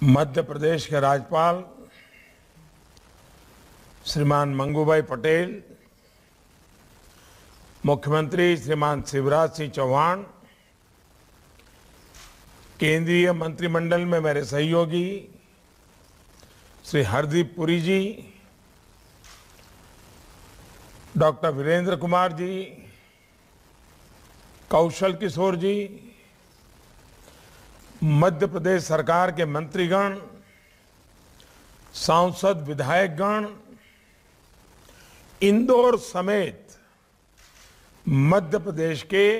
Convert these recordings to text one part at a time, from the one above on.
मध्य प्रदेश के राज्यपाल श्रीमान मंगूभाई पटेल, मुख्यमंत्री श्रीमान शिवराज सिंह चौहान, केंद्रीय मंत्रिमंडल में मेरे सहयोगी श्री हरदीप पुरी जी, डॉक्टर वीरेंद्र कुमार जी, कौशल किशोर जी, मध्य प्रदेश सरकार के मंत्रीगण, सांसद विधायकगण, इंदौर समेत मध्य प्रदेश के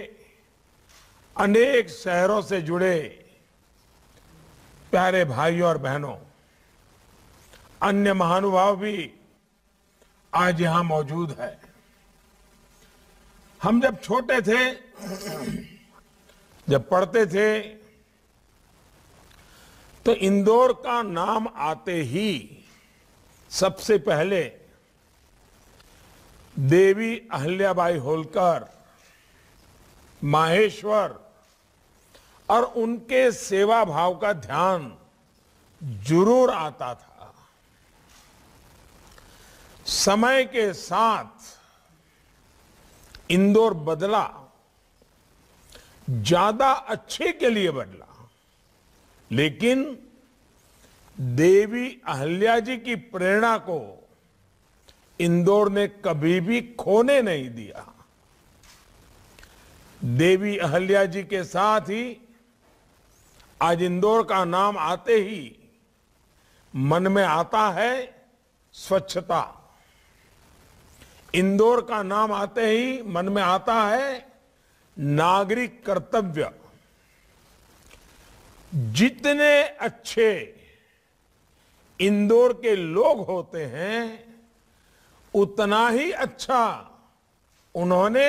अनेक शहरों से जुड़े प्यारे भाइयों और बहनों, अन्य महानुभाव भी आज यहां मौजूद है। हम जब छोटे थे, जब पढ़ते थे, तो इंदौर का नाम आते ही सबसे पहले देवी अहिल्याबाई होलकर, माहेश्वर और उनके सेवा भाव का ध्यान जरूर आता था। समय के साथ इंदौर बदला, ज्यादा अच्छे के लिए बदला, लेकिन देवी अहिल्या जी की प्रेरणा को इंदौर ने कभी भी खोने नहीं दिया। देवी अहिल्या जी के साथ ही आज इंदौर का नाम आते ही मन में आता है स्वच्छता। इंदौर का नाम आते ही मन में आता है नागरिक कर्तव्य। जितने अच्छे इंदौर के लोग होते हैं, उतना ही अच्छा उन्होंने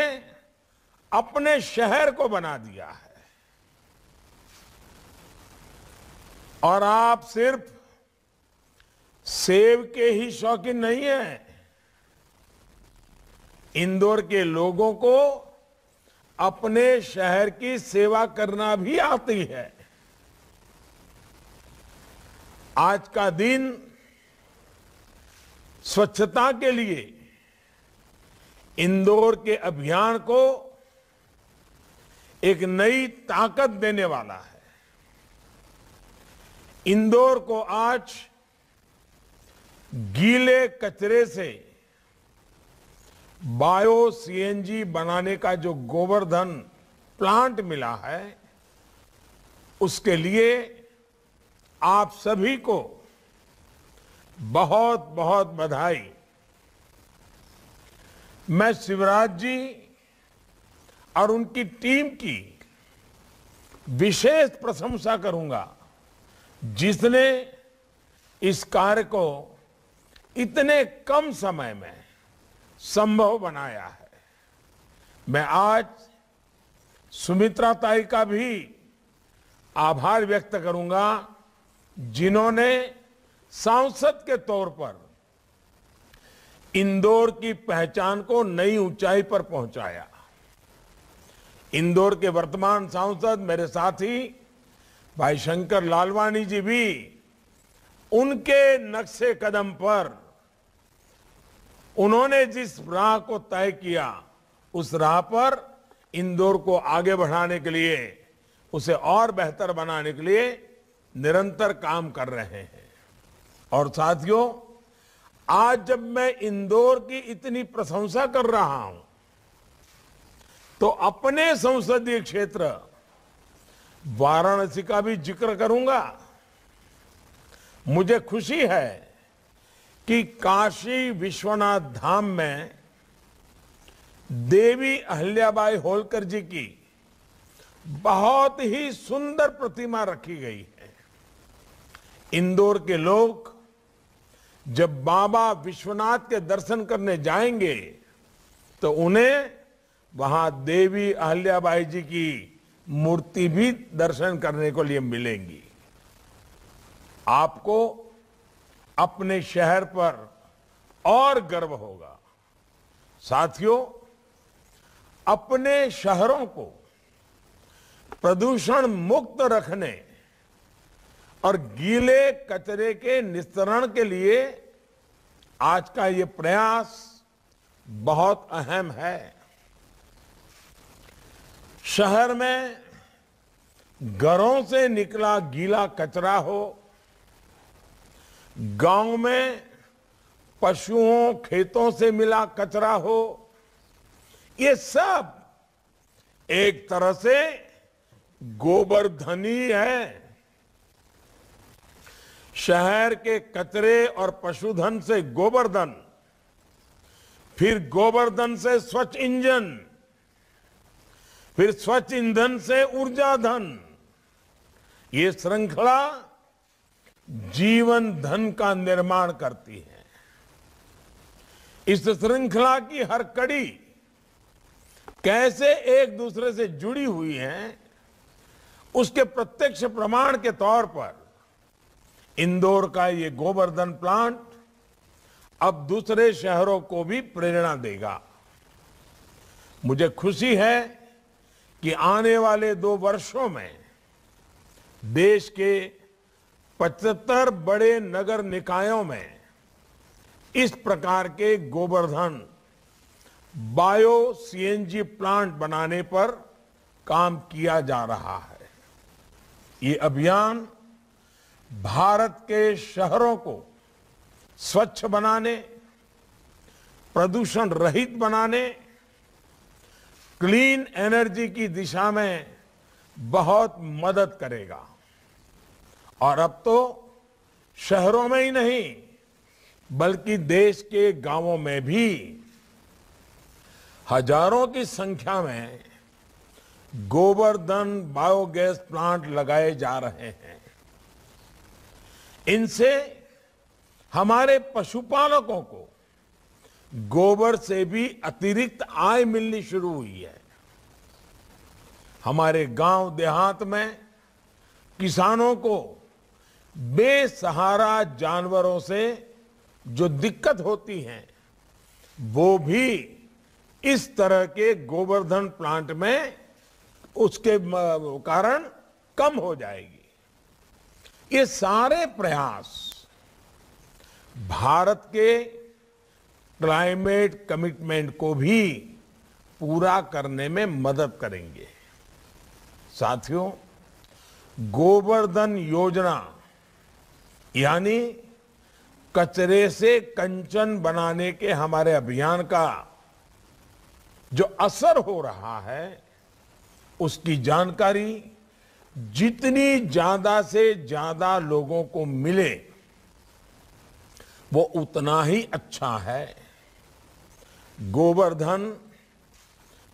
अपने शहर को बना दिया है। और आप सिर्फ सेब के ही शौकीन नहीं हैं, इंदौर के लोगों को अपने शहर की सेवा करना भी आती है। आज का दिन स्वच्छता के लिए इंदौर के अभियान को एक नई ताकत देने वाला है। इंदौर को आज गीले कचरे से बायो सीएनजी बनाने का जो गोवर्धन प्लांट मिला है, उसके लिए आप सभी को बहुत बहुत बधाई। मैं शिवराज जी और उनकी टीम की विशेष प्रशंसा करूंगा, जिसने इस कार्य को इतने कम समय में संभव बनाया है। मैं आज सुमित्रा ताई का भी आभार व्यक्त करूंगा, जिन्होंने सांसद के तौर पर इंदौर की पहचान को नई ऊंचाई पर पहुंचाया। इंदौर के वर्तमान सांसद मेरे साथी भाई शंकर लालवानी जी भी उनके नक्शे कदम पर उन्होंने जिस राह को तय किया, उस राह पर इंदौर को आगे बढ़ाने के लिए, उसे और बेहतर बनाने के लिए निरंतर काम कर रहे हैं। और साथियों, आज जब मैं इंदौर की इतनी प्रशंसा कर रहा हूं, तो अपने संसदीय क्षेत्र वाराणसी का भी जिक्र करूंगा। मुझे खुशी है कि काशी विश्वनाथ धाम में देवी अहिल्याबाई होलकर जी की बहुत ही सुंदर प्रतिमा रखी गई है। इंदौर के लोग जब बाबा विश्वनाथ के दर्शन करने जाएंगे, तो उन्हें वहां देवी अहिल्याबाई जी की मूर्ति भी दर्शन करने को लिए मिलेंगी। आपको अपने शहर पर और गर्व होगा। साथियों, अपने शहरों को प्रदूषण मुक्त रखने और गीले कचरे के निस्तारण के लिए आज का ये प्रयास बहुत अहम है। शहर में घरों से निकला गीला कचरा हो, गांव में पशुओं खेतों से मिला कचरा हो, ये सब एक तरह से गोबरधन ही है। शहर के कचरे और पशुधन से गोबरधन, फिर गोबरधन से स्वच्छ इंजन, फिर स्वच्छ ईंधन से ऊर्जा धन, ये श्रृंखला जीवन धन का निर्माण करती है। इस श्रृंखला की हर कड़ी कैसे एक दूसरे से जुड़ी हुई है, उसके प्रत्यक्ष प्रमाण के तौर पर इंदौर का ये गोबरधन प्लांट अब दूसरे शहरों को भी प्रेरणा देगा। मुझे खुशी है कि आने वाले 2 वर्षों में देश के 75 बड़े नगर निकायों में इस प्रकार के गोबरधन बायो सीएनजी प्लांट बनाने पर काम किया जा रहा है। ये अभियान भारत के शहरों को स्वच्छ बनाने, प्रदूषण रहित बनाने, क्लीन एनर्जी की दिशा में बहुत मदद करेगा। और अब तो शहरों में ही नहीं बल्कि देश के गांवों में भी हजारों की संख्या में गोबरधन बायोगैस प्लांट लगाए जा रहे हैं। इनसे हमारे पशुपालकों को गोबर से भी अतिरिक्त आय मिलनी शुरू हुई है। हमारे गांव देहात में किसानों को बेसहारा जानवरों से जो दिक्कत होती है वो भी इस तरह के गोबरधन प्लांट में उसके कारण कम हो जाएगी। ये सारे प्रयास भारत के क्लाइमेट कमिटमेंट को भी पूरा करने में मदद करेंगे। साथियों, गोबरधन योजना यानी कचरे से कंचन बनाने के हमारे अभियान का जो असर हो रहा है उसकी जानकारी जितनी ज्यादा से ज्यादा लोगों को मिले वो उतना ही अच्छा है। गोबरधन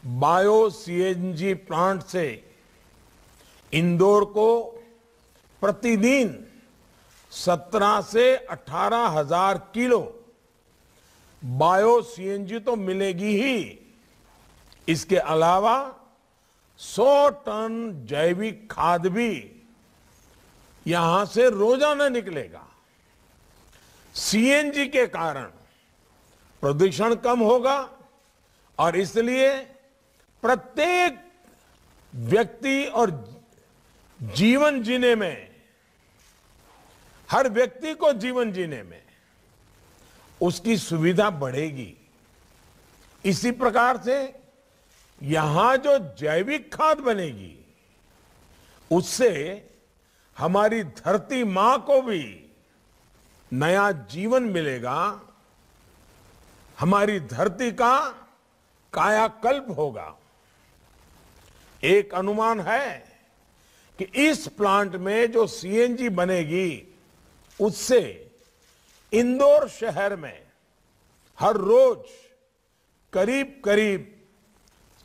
बायो सीएनजी प्लांट से इंदौर को प्रतिदिन 17 से 18 हजार किलो बायो सीएनजी तो मिलेगी ही, इसके अलावा 100 टन जैविक खाद भी यहां से रोजाना निकलेगा। सीएनजी के कारण प्रदूषण कम होगा और इसलिए प्रत्येक व्यक्ति और जीवन जीने में, हर व्यक्ति को जीवन जीने में उसकी सुविधा बढ़ेगी। इसी प्रकार से यहां जो जैविक खाद बनेगी उससे हमारी धरती मां को भी नया जीवन मिलेगा, हमारी धरती का कायाकल्प होगा। एक अनुमान है कि इस प्लांट में जो सीएनजी बनेगी उससे इंदौर शहर में हर रोज करीब करीब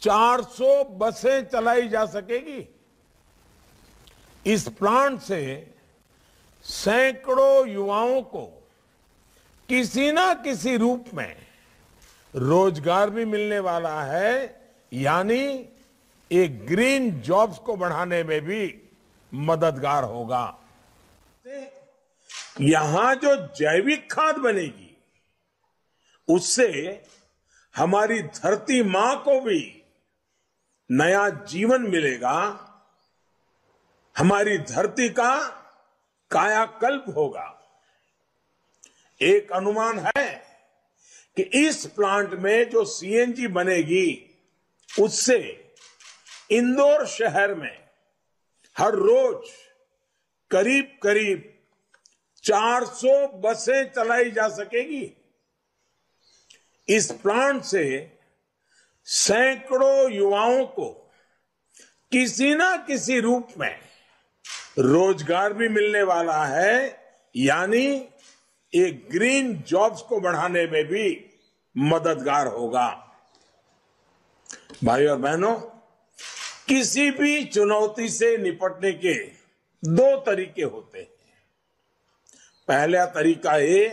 400 बसें चलाई जा सकेगी। इस प्लांट से सैकड़ों युवाओं को किसी ना किसी रूप में रोजगार भी मिलने वाला है, यानी एक ग्रीन जॉब्स को बढ़ाने में भी मददगार होगा। यहां जो जैविक खाद बनेगी उससे हमारी धरती मां को भी नया जीवन मिलेगा, हमारी धरती का कायाकल्प होगा। एक अनुमान है कि इस प्लांट में जो सीएनजी बनेगी उससे इंदौर शहर में हर रोज करीब करीब 400 बसें चलाई जा सकेगी। इस प्लांट से सैकड़ों युवाओं को किसी ना किसी रूप में रोजगार भी मिलने वाला है, यानी एक ग्रीन जॉब्स को बढ़ाने में भी मददगार होगा। भाइयों और बहनों, किसी भी चुनौती से निपटने के दो तरीके होते हैं। पहला तरीका ये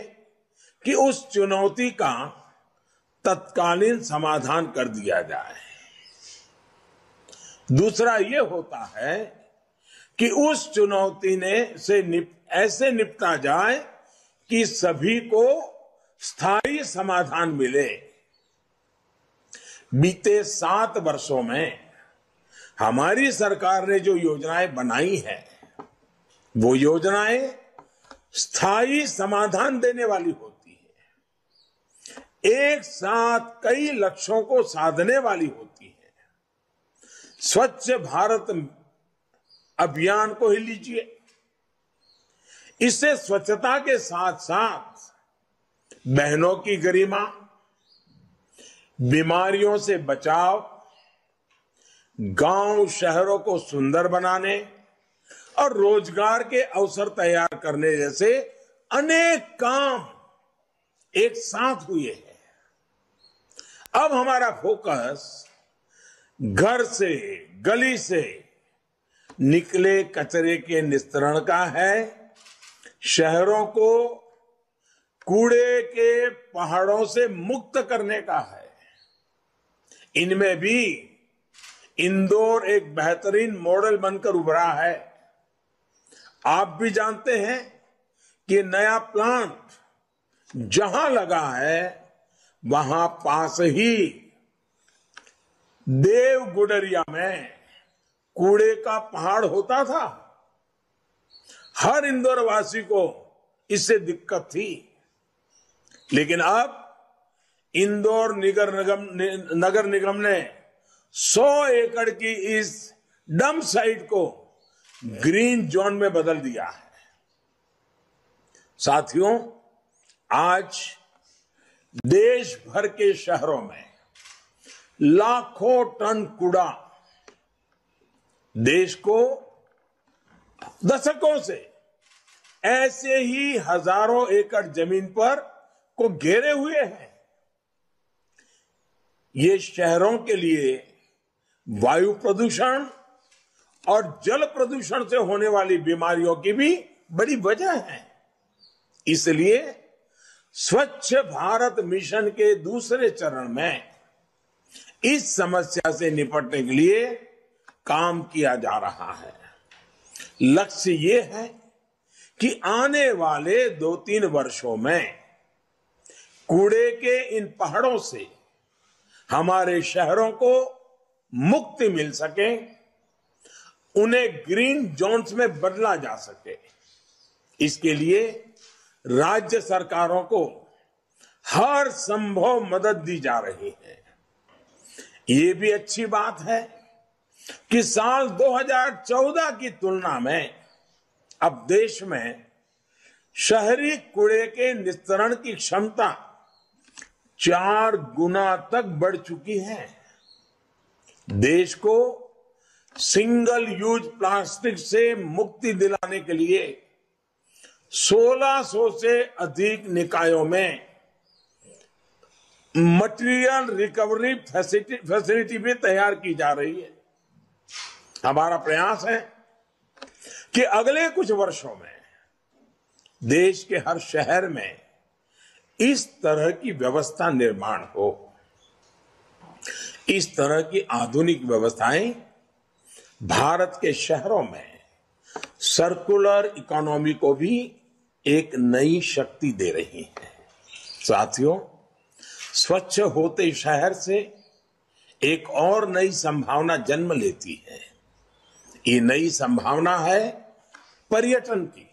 कि उस चुनौती का तत्कालीन समाधान कर दिया जाए। दूसरा ये होता है कि उस चुनौती से ऐसे निपटा जाए कि सभी को स्थायी समाधान मिले। बीते 7 वर्षों में हमारी सरकार ने जो योजनाएं बनाई हैं, वो योजनाएं स्थायी समाधान देने वाली होती है, एक साथ कई लक्ष्यों को साधने वाली होती है। स्वच्छ भारत अभियान को ही लीजिए, इससे स्वच्छता के साथ साथ बहनों की गरिमा, बीमारियों से बचाव, गांव शहरों को सुंदर बनाने और रोजगार के अवसर तैयार करने जैसे अनेक काम एक साथ हुए हैं। अब हमारा फोकस घर से, गली से निकले कचरे के निस्तारण का है, शहरों को कूड़े के पहाड़ों से मुक्त करने का है। इनमें भी इंदौर एक बेहतरीन मॉडल बनकर उभरा है। आप भी जानते हैं कि नया प्लांट जहां लगा है, वहां पास ही देव गुडरिया में कूड़े का पहाड़ होता था। हर इंदौर वासी को इससे दिक्कत थी, लेकिन अब इंदौर नगर निगम ने 100 एकड़ की इस डंप साइट को ग्रीन जोन में बदल दिया है। साथियों, आज देश भर के शहरों में लाखों टन कूड़ा देश को दशकों से ऐसे ही हजारों एकड़ जमीन पर को घेरे हुए हैं। ये शहरों के लिए वायु प्रदूषण और जल प्रदूषण से होने वाली बीमारियों की भी बड़ी वजह है। इसलिए स्वच्छ भारत मिशन के दूसरे चरण में इस समस्या से निपटने के लिए काम किया जा रहा है। लक्ष्य ये है कि आने वाले 2-3 वर्षों में कूड़े के इन पहाड़ों से हमारे शहरों को मुक्ति मिल सके, उन्हें ग्रीन जोन्स में बदला जा सके। इसके लिए राज्य सरकारों को हर संभव मदद दी जा रही है। ये भी अच्छी बात है कि साल 2014 की तुलना में अब देश में शहरी कूड़े के निस्तारण की क्षमता 4 गुना तक बढ़ चुकी है। देश को सिंगल यूज प्लास्टिक से मुक्ति दिलाने के लिए 1600 से अधिक निकायों में मटेरियल रिकवरी फैसिलिटी भी तैयार की जा रही है। हमारा प्रयास है कि अगले कुछ वर्षों में देश के हर शहर में इस तरह की व्यवस्था निर्माण हो। इस तरह की आधुनिक व्यवस्थाएं भारत के शहरों में सर्कुलर इकोनॉमी को भी एक नई शक्ति दे रही है। साथियों, स्वच्छ होते शहर से एक और नई संभावना जन्म लेती है। ये नई संभावना है पर्यटन की।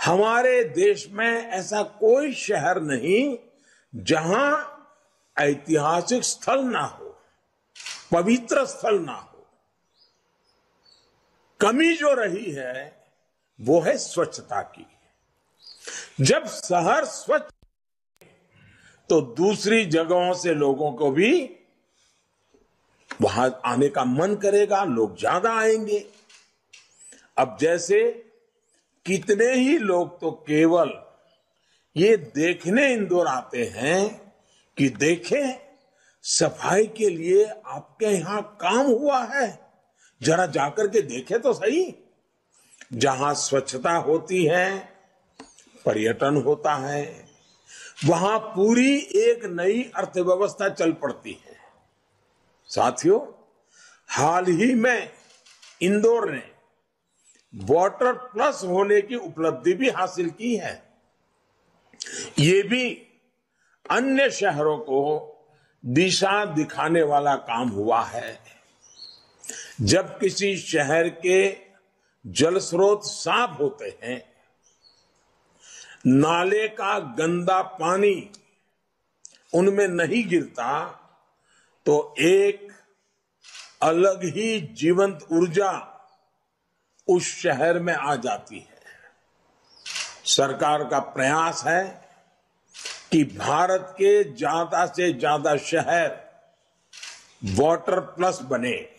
हमारे देश में ऐसा कोई शहर नहीं जहां ऐतिहासिक स्थल ना हो, पवित्र स्थल ना हो। कमी जो रही है वो है स्वच्छता की। जब शहर स्वच्छ तो दूसरी जगहों से लोगों को भी वहां आने का मन करेगा, लोग ज्यादा आएंगे। अब जैसे कितने ही लोग तो केवल ये देखने इंदौर आते हैं कि देखें सफाई के लिए आपके यहां काम हुआ है, जरा जाकर के देखें तो सही। जहां स्वच्छता होती है, पर्यटन होता है, वहां पूरी एक नई अर्थव्यवस्था चल पड़ती है। साथियों, हाल ही में इंदौर ने वाटर प्लस होने की उपलब्धि भी हासिल की है। ये भी अन्य शहरों को दिशा दिखाने वाला काम हुआ है। जब किसी शहर के जल स्रोत साफ होते हैं, नाले का गंदा पानी उनमें नहीं गिरता, तो एक अलग ही जीवंत ऊर्जा उस शहर में आ जाती है। सरकार का प्रयास है कि भारत के ज्यादा से ज्यादा शहर वाटर प्लस बने।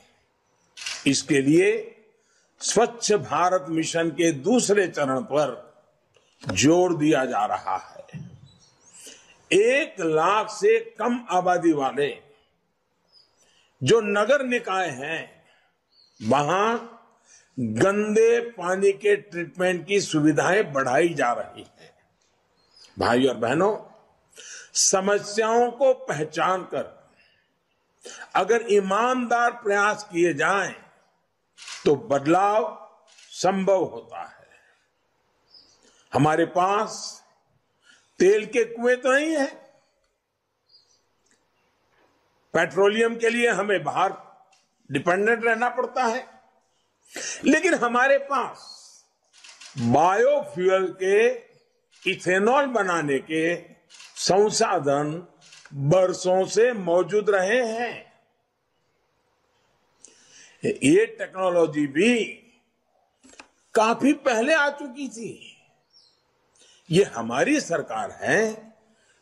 इसके लिए स्वच्छ भारत मिशन के दूसरे चरण पर जोर दिया जा रहा है। 1 लाख से कम आबादी वाले जो नगर निकाय हैं, वहां गंदे पानी के ट्रीटमेंट की सुविधाएं बढ़ाई जा रही हैं। भाई और बहनों, समस्याओं को पहचान कर अगर ईमानदार प्रयास किए जाएं तो बदलाव संभव होता है। हमारे पास तेल के कुएं तो नहीं है, पेट्रोलियम के लिए हमें बाहर डिपेंडेंट रहना पड़ता है, लेकिन हमारे पास बायोफ्यूल के इथेनॉल बनाने के संसाधन बरसों से मौजूद रहे हैं। ये टेक्नोलॉजी भी काफी पहले आ चुकी थी। ये हमारी सरकार है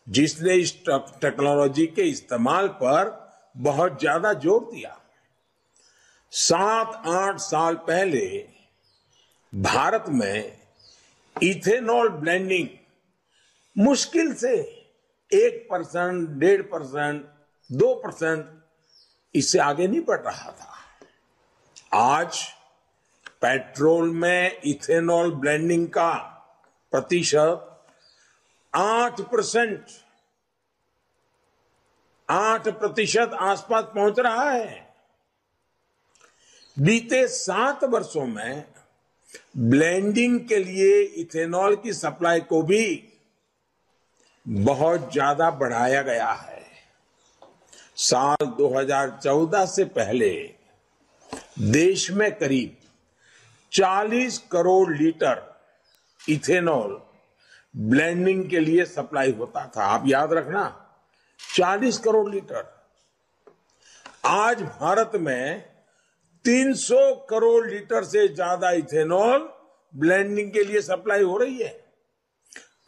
जिसने इस टेक्नोलॉजी के इस्तेमाल पर बहुत ज्यादा जोर दिया। 7-8 साल पहले भारत में इथेनॉल ब्लेंडिंग मुश्किल से 1%, 1.5%, 2% इससे आगे नहीं बढ़ रहा था। आज पेट्रोल में इथेनॉल ब्लेंडिंग का प्रतिशत 8% आसपास पहुंच रहा है। बीते 7 वर्षों में ब्लेंडिंग के लिए इथेनॉल की सप्लाई को भी बहुत ज्यादा बढ़ाया गया है। साल 2014 से पहले देश में करीब 40 करोड़ लीटर इथेनॉल ब्लेंडिंग के लिए सप्लाई होता था। आप याद रखना, 40 करोड़ लीटर। आज भारत में 300 करोड़ लीटर से ज्यादा इथेनॉल ब्लेंडिंग के लिए सप्लाई हो रही है।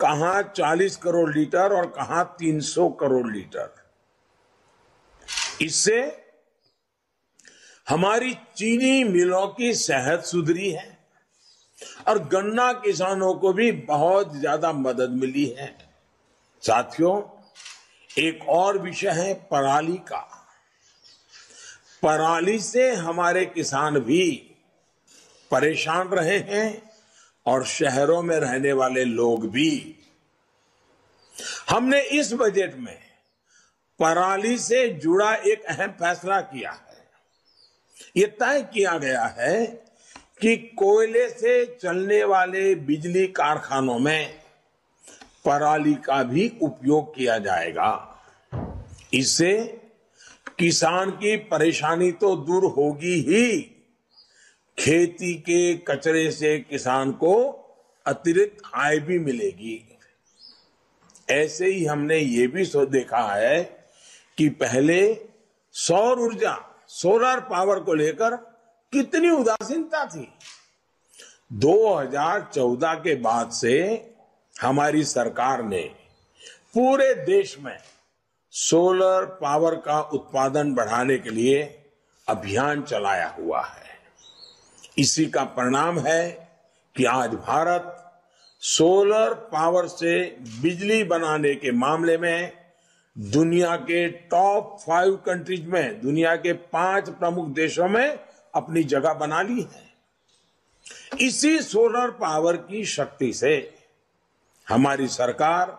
कहां 40 करोड़ लीटर और कहां 300 करोड़ लीटर। इससे हमारी चीनी मिलों की सेहत सुधरी है और गन्ना किसानों को भी बहुत ज्यादा मदद मिली है। साथियों, एक और विषय है पराली का। पराली से हमारे किसान भी परेशान रहे हैं और शहरों में रहने वाले लोग भी। हमने इस बजट में पराली से जुड़ा एक अहम फैसला किया है। यह तय किया गया है कि कोयले से चलने वाले बिजली कारखानों में पराली का भी उपयोग किया जाएगा। इससे किसान की परेशानी तो दूर होगी ही, खेती के कचरे से किसान को अतिरिक्त आय भी मिलेगी। ऐसे ही हमने ये भी देखा है कि पहले सौर ऊर्जा, सोलर पावर को लेकर कितनी उदासीनता थी। 2014 के बाद से हमारी सरकार ने पूरे देश में सोलर पावर का उत्पादन बढ़ाने के लिए अभियान चलाया हुआ है। इसी का परिणाम है कि आज भारत सोलर पावर से बिजली बनाने के मामले में दुनिया के टॉप 5 कंट्रीज में, दुनिया के 5 प्रमुख देशों में अपनी जगह बना ली है। इसी सोलर पावर की शक्ति से हमारी सरकार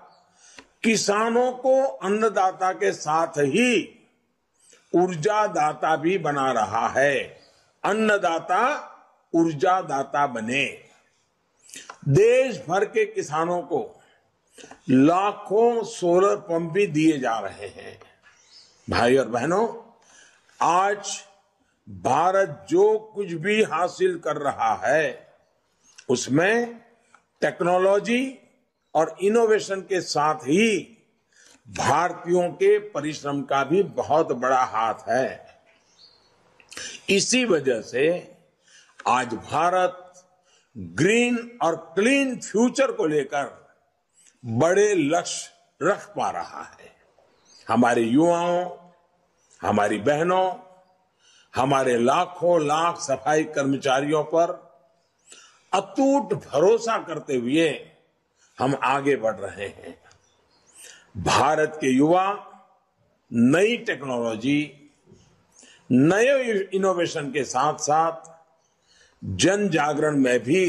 किसानों को अन्नदाता के साथ ही ऊर्जादाता भी बना रहा है। अन्नदाता ऊर्जादाता बने। देश भर के किसानों को लाखों सोलर पंप भी दिए जा रहे हैं। भाई और बहनों, आज भारत जो कुछ भी हासिल कर रहा है उसमें टेक्नोलॉजी और इनोवेशन के साथ ही भारतीयों के परिश्रम का भी बहुत बड़ा हाथ है। इसी वजह से आज भारत ग्रीन और क्लीन फ्यूचर को लेकर बड़े लक्ष्य रख पा रहा है। हमारे युवाओं, हमारी बहनों, हमारे लाखों लाख सफाई कर्मचारियों पर अटूट भरोसा करते हुए हम आगे बढ़ रहे हैं। भारत के युवा नई टेक्नोलॉजी, नए इनोवेशन के साथ साथ जन जागरण में भी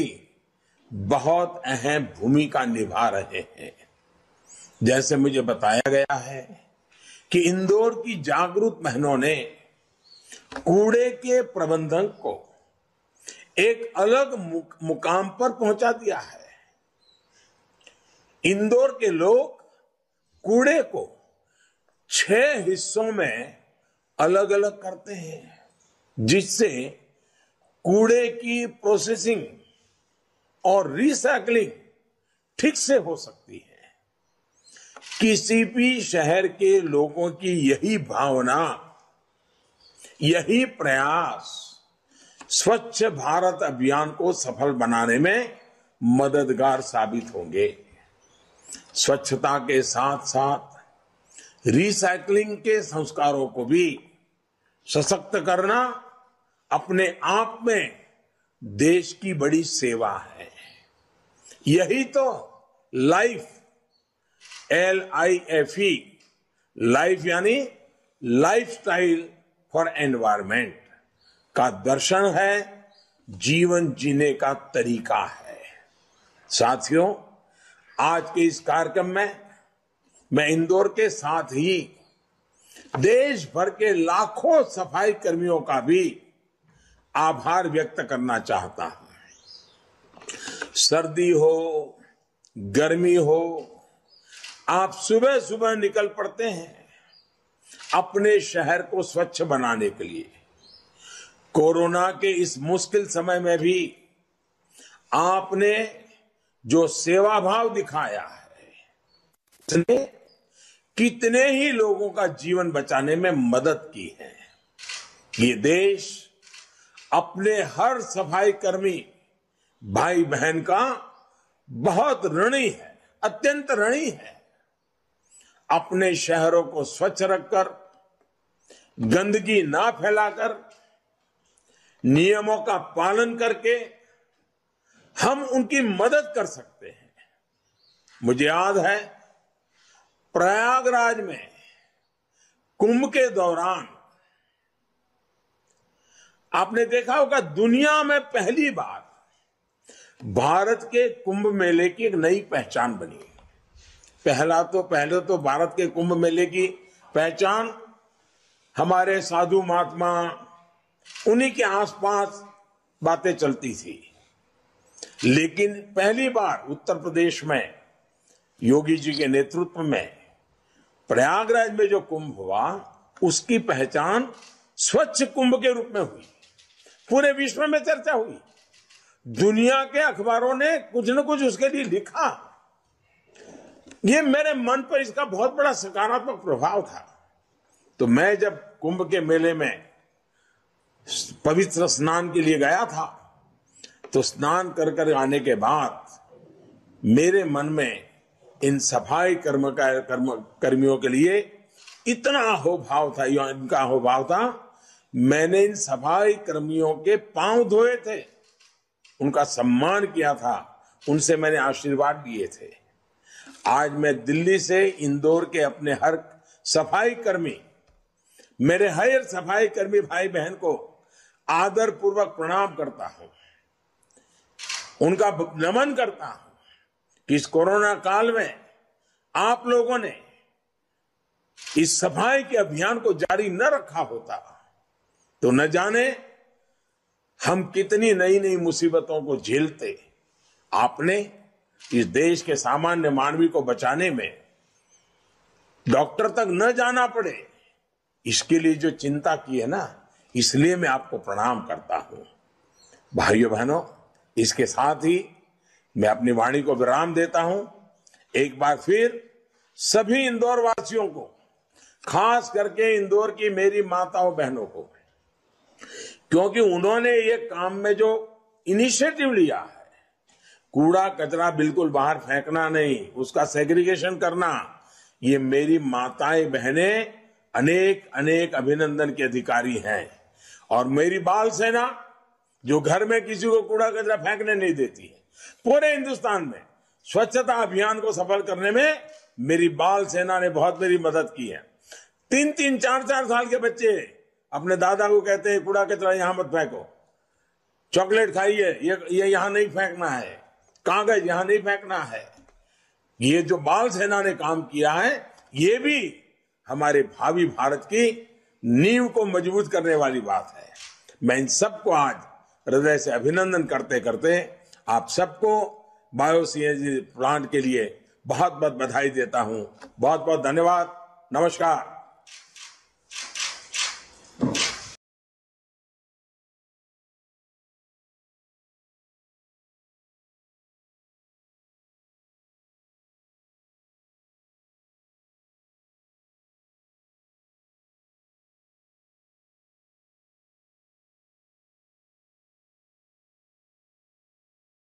बहुत अहम भूमिका निभा रहे हैं। जैसे मुझे बताया गया है कि इंदौर की जागरूक बहनों ने कूड़े के प्रबंधन को एक अलग मुकाम पर पहुंचा दिया है। इंदौर के लोग कूड़े को 6 हिस्सों में अलग अलग करते हैं, जिससे कूड़े की प्रोसेसिंग और रिसाइकलिंग ठीक से हो सकती है। किसी भी शहर के लोगों की यही भावना, यही प्रयास स्वच्छ भारत अभियान को सफल बनाने में मददगार साबित होंगे। स्वच्छता के साथ साथ रिसाइकलिंग के संस्कारों को भी सशक्त करना अपने आप में देश की बड़ी सेवा है। यही तो लाइफ, LIFE, लाइफ यानी लाइफस्टाइल फॉर एनवायरमेंट का दर्शन है, जीवन जीने का तरीका है। साथियों, आज के इस कार्यक्रम में मैं इंदौर के साथ ही देश भर के लाखों सफाई कर्मियों का भी आभार व्यक्त करना चाहता हूं। सर्दी हो, गर्मी हो, आप सुबह सुबह निकल पड़ते हैं अपने शहर को स्वच्छ बनाने के लिए। कोरोना के इस मुश्किल समय में भी आपने जो सेवा भाव दिखाया है, उसने कितने ही लोगों का जीवन बचाने में मदद की है। ये देश अपने हर सफाई कर्मी भाई बहन का बहुत ऋणी है, अत्यंत ऋणी है। अपने शहरों को स्वच्छ रखकर, गंदगी ना फैलाकर, नियमों का पालन करके हम उनकी मदद कर सकते हैं। मुझे याद है प्रयागराज में कुंभ के दौरान आपने देखा होगा, दुनिया में पहली बार भारत के कुंभ मेले की एक नई पहचान बनी। पहले तो भारत के कुंभ मेले की पहचान हमारे साधु महात्मा, उन्हीं के आसपास बातें चलती थी। लेकिन पहली बार उत्तर प्रदेश में योगी जी के नेतृत्व में प्रयागराज में जो कुंभ हुआ, उसकी पहचान स्वच्छ कुंभ के रूप में हुई। पूरे विश्व में चर्चा हुई। दुनिया के अखबारों ने कुछ न कुछ उसके लिए लिखा। ये मेरे मन पर इसका बहुत बड़ा सकारात्मक प्रभाव था। तो मैं जब कुंभ के मेले में पवित्र स्नान के लिए गया था, तो स्नान कर आने के बाद मेरे मन में इन सफाई कर्मियों के लिए इतना अहोभाव था, इनका अहोभाव था। मैंने इन सफाई कर्मियों के पांव धोए थे, उनका सम्मान किया था, उनसे मैंने आशीर्वाद लिए थे। आज मैं दिल्ली से इंदौर के अपने हर सफाई कर्मी, मेरे हर सफाई कर्मी भाई बहन को आदर पूर्वक प्रणाम करता हूं, उनका नमन करता हूं कि इस कोरोना काल में आप लोगों ने इस सफाई के अभियान को जारी न रखा होता तो न जाने हम कितनी नई नई मुसीबतों को झेलते। आपने इस देश के सामान्य मानवी को बचाने में डॉक्टर तक न जाना पड़े, इसके लिए जो चिंता की है ना, इसलिए मैं आपको प्रणाम करता हूं। भाइयों बहनों, इसके साथ ही मैं अपनी वाणी को विराम देता हूं। एक बार फिर सभी इंदौर वासियों को, खास करके इंदौर की मेरी माताओं बहनों को, क्योंकि उन्होंने ये काम में जो इनिशिएटिव लिया है, कूड़ा कचरा बिल्कुल बाहर फेंकना नहीं, उसका सेग्रीगेशन करना, ये मेरी माताएं बहनें अनेक अनेक अभिनंदन के अधिकारी हैं। और मेरी बाल सेना जो घर में किसी को कूड़ा कचरा फेंकने नहीं देती है, पूरे हिंदुस्तान में स्वच्छता अभियान को सफल करने में मेरी बाल सेना ने बहुत मेरी मदद की है। 3-3, 4-4 साल के बच्चे अपने दादा को कहते हैं कूड़ा कचरा यहां मत फेंको, चॉकलेट खाइए, ये यहां नहीं फेंकना है, कागज यहां नहीं फेंकना है। ये जो बाल सेना ने काम किया है, ये भी हमारे भावी भारत की नींव को मजबूत करने वाली बात है। मैं इन सबको आज हृदय से अभिनंदन करते करते आप सबको बायो-सीएनजी प्लांट के लिए बहुत बहुत बधाई देता हूं। बहुत बहुत धन्यवाद। नमस्कार।